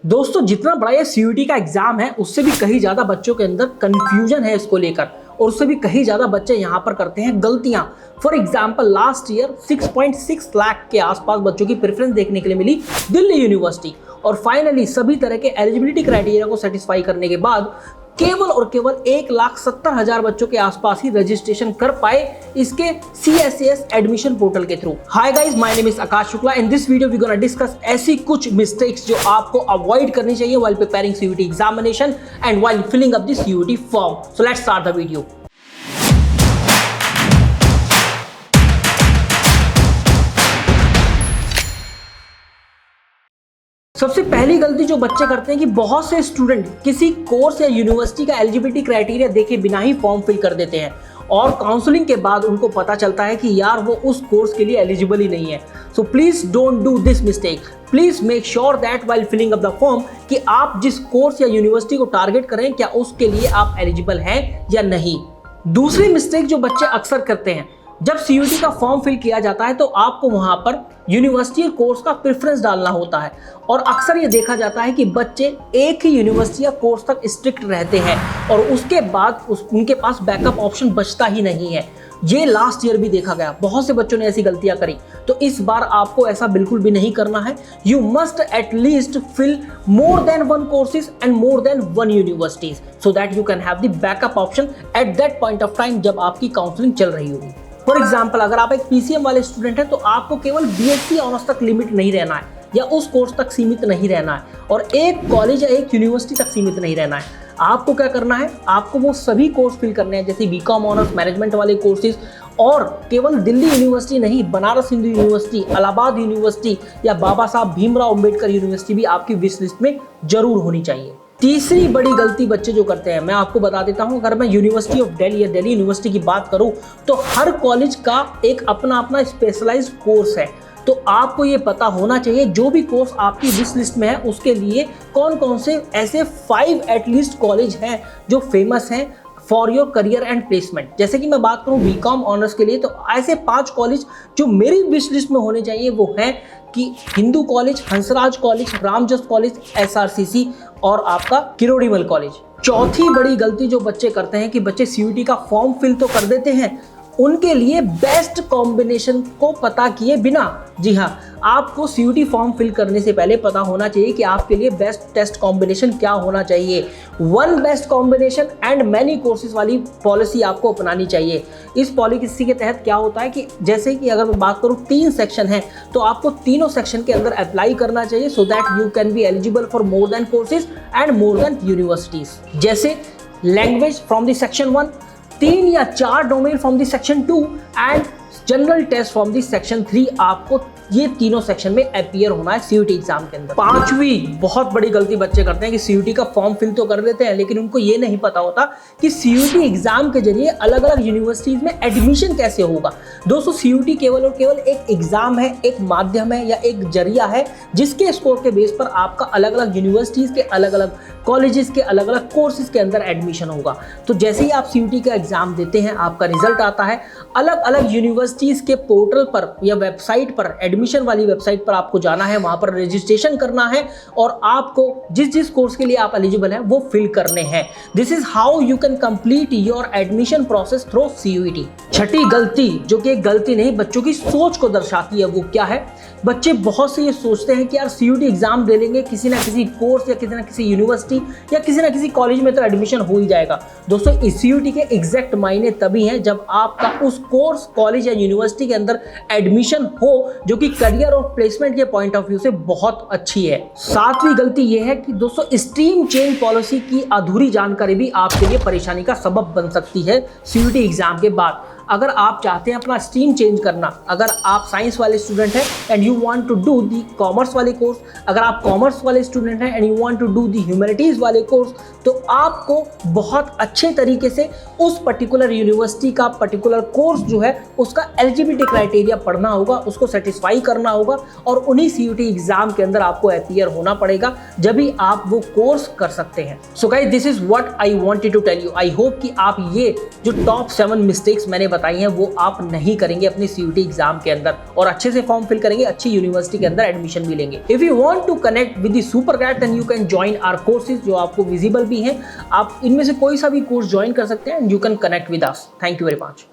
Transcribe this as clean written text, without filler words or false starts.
दोस्तों जितना बड़ा ये सीयूईटी का एग्जाम है उससे भी कहीं ज्यादा बच्चों के अंदर कंफ्यूजन है इसको लेकर, और उससे भी कहीं ज्यादा बच्चे यहाँ पर करते हैं गलतियां। For example last year 6.6 lakh के आसपास बच्चों की प्रेफरेंस देखने के लिए मिली दिल्ली यूनिवर्सिटी, और फाइनली सभी तरह के एलिजिबिलिटी क्राइटेरिया को सेटिस्फाई करने के बाद केवल और केवल 1,70,000 बच्चों के आसपास ही रजिस्ट्रेशन कर पाए इसके CSAS एडमिशन पोर्टल के through. Hi guys, my name is Akash Shukla. In this video we gonna discuss ऐसी कुछ मिस्टेक्स जो आपको अवॉइड करनी चाहिए while preparing CUET examination and while filling up the CUET form. So let's start the video. सबसे पहली गलती जो बच्चे करते हैं कि बहुत से स्टूडेंट किसी कोर्स या यूनिवर्सिटी का एलिजिबिलिटी क्राइटेरिया देखे बिना ही फॉर्म फिल कर देते हैं, और काउंसलिंग के बाद उनको पता चलता है कि यार वो उस कोर्स के लिए एलिजिबल ही नहीं है। So please don't do this mistake. Please make sure that while filling up the form कि आप जिस कोर्स या यूनिवर्सिटी को टारगेट करें क्या उसके लिए आप एलिजिबल हैं या नहीं। दूसरी मिस्टेक जो बच्चे अक्सर करते हैं, जब CUET का फॉर्म फिल किया जाता है तो आपको वहां पर यूनिवर्सिटी और कोर्स का प्रेफरेंस डालना होता है, और अक्सर ये देखा जाता है कि बच्चे एक ही यूनिवर्सिटी या कोर्स तक स्ट्रिक्ट रहते हैं और उसके बाद उनके पास बैकअप ऑप्शन बचता ही नहीं है। ये लास्ट ईयर भी देखा गया, बहुत से बच्चों ने ऐसी गलतियां करी। तो इस बार आपको ऐसा बिल्कुल भी नहीं करना है। You must at least fill more than one courses and more then one universities so that you can have the backup option at that point of time जब आपकी काउंसलिंग चल रही होगी। फॉर एग्जाम्पल अगर आप एक PCM वाले स्टूडेंट हैं तो आपको केवल BSc ऑनर्स तक लिमिट नहीं रहना है या उस कोर्स तक सीमित नहीं रहना है, और एक कॉलेज या एक यूनिवर्सिटी तक सीमित नहीं रहना है। आपको क्या करना है, आपको वो सभी कोर्स फिल करने हैं जैसे BCom ऑनर्स, मैनेजमेंट वाले कोर्सेज, और केवल दिल्ली यूनिवर्सिटी नहीं, बनारस हिंदू यूनिवर्सिटी, इलाहाबाद यूनिवर्सिटी या बाबा साहब भीमराव अंबेडकर यूनिवर्सिटी भी आपकी विश लिस्ट में जरूर होनी चाहिए। तीसरी बड़ी गलती बच्चे जो करते हैं, मैं आपको बता देता हूं, अगर मैं यूनिवर्सिटी ऑफ दिल्ली या दिल्ली यूनिवर्सिटी की बात करूं तो हर कॉलेज का एक अपना अपना स्पेशलाइज्ड कोर्स है। तो आपको ये पता होना चाहिए जो भी कोर्स आपकी विश लिस्ट में है उसके लिए कौन कौन से ऐसे 5 एटलीस्ट कॉलेज हैं जो फेमस हैं for your career and placement. जैसे कि मैं बात करूं BCom ऑनर्स के लिए तो ऐसे 5 कॉलेज जो मेरी विश लिस्ट में होने चाहिए वो हैं कि Hindu college, Hansraj college, Ramjas college, SRCC और आपका किरोड़ीमल कॉलेज। चौथी बड़ी गलती जो बच्चे करते हैं कि बच्चे CUET का फॉर्म फिल तो कर देते हैं, उनके लिए बेस्ट कॉम्बिनेशन को पता किए बिना। जी हाँ, आपको CUET फॉर्म फिल करने से पहले पता होना चाहिए कि आपके लिए बेस्ट टेस्ट कॉम्बिनेशन क्या होना चाहिए। One best combination and many courses वाली पॉलिसी आपको अपनानी चाहिए। इस पॉलिसी के तहत क्या होता है कि जैसे कि अगर मैं बात करूं 3 सेक्शन है तो आपको तीनों सेक्शन के अंदर अप्लाई करना चाहिए so that you can be eligible for more than courses and more than universities. जैसे लैंग्वेज फ्रॉम द सेक्शन 1, 3 या 4 domain from the section 2 and general test from the section 3। आपको ये तीनों सेक्शन में अपीयर होना है CUET एग्जाम के अंदर। पांचवी बहुत बड़ी गलती बच्चे करते हैं कि CUET का फॉर्म फिल तो कर देते हैं लेकिन उनको ये नहीं पता होता कि CUET एग्जाम के जरिए अलग अलग यूनिवर्सिटीज में एडमिशन कैसे होगा। दोस्तों CUET केवल और केवल एक एग्जाम है, एक माध्यम है या एक जरिया है जिसके स्कोर के बेस पर आपका अलग अलग यूनिवर्सिटीज के अलग अलग कॉलेजेस के अलग अलग कोर्सेज के अंदर एडमिशन होगा। तो जैसे ही आप CUET का एग्जाम देते हैं, आपका रिजल्ट आता है, अलग अलग यूनिवर्सिटीज के पोर्टल पर या वेबसाइट पर, एडमिशन वाली वेबसाइट पर आपको जाना है, वहां पर रजिस्ट्रेशन करना है और आपको जिस जिस कोर्स के लिए आप एलिजिबल हैं वो फिल करने हैं। This is how you can complete your admission process through CUET। छठी गलती जो कि एक गलती नहीं बच्चों की सोच को दर्शाती है वो क्या है, बच्चे बहुत से ये सोचते हैं कि यार CUET एग्जाम दे लेंगे, किसी ना किसी कोर्स या किसी ना किसी यूनिवर्सिटी या किसी ना किसी कॉलेज में तो एडमिशन हो ही जाएगा। दोस्तों इस CUET के एग्जैक्ट मायने तभी हैं जब आपका उस कोर्स, कॉलेज या यूनिवर्सिटी के अंदर एडमिशन हो जो कि करियर और प्लेसमेंट के पॉइंट ऑफ व्यू से बहुत अच्छी है। सातवीं गलती यह है कि दोस्तों स्ट्रीम चेंज पॉलिसी की अधूरी जानकारी भी आपके लिए परेशानी का सबब बन सकती है CUET एग्जाम के बाद। अगर आप चाहते हैं अपना स्ट्रीम चेंज करना, अगर आप साइंस वाले स्टूडेंट हैं and you want to do the commerce वाले कोर्स, अगर आप कॉमर्स वाले स्टूडेंट हैं and you want to do the humanities वाले कोर्स, तो आपको बहुत अच्छे तरीके से उस पर्टिकुलर यूनिवर्सिटी का पर्टिकुलर कोर्स जो है उसका एलिजिबिलिटी क्राइटेरिया पढ़ना होगा, उसको सेटिस्फाई करना होगा और उन्हीं CUET एग्जाम के अंदर आपको अपीयर होना पड़ेगा, जब भी आप वो कोर्स कर सकते हैं। So guys this is what I wanted to tell you. I hope कि आप ये जो टॉप 7 मिस्टेक्स मैंने बताई हैं वो आप नहीं करेंगे अपनी CUET एग्जाम के अंदर, और अच्छे से फॉर्म फिल करेंगे, अच्छी यूनिवर्सिटी के अंदर एडमिशन भी लेंगे। If you want to connect with the super guide then you can join our courses, जो आपको विजिबल भी हैं। आप इनमें से कोई सा भी कोर्स ज्वाइन कर सकते हैं and you can connect with us. Thank you very much.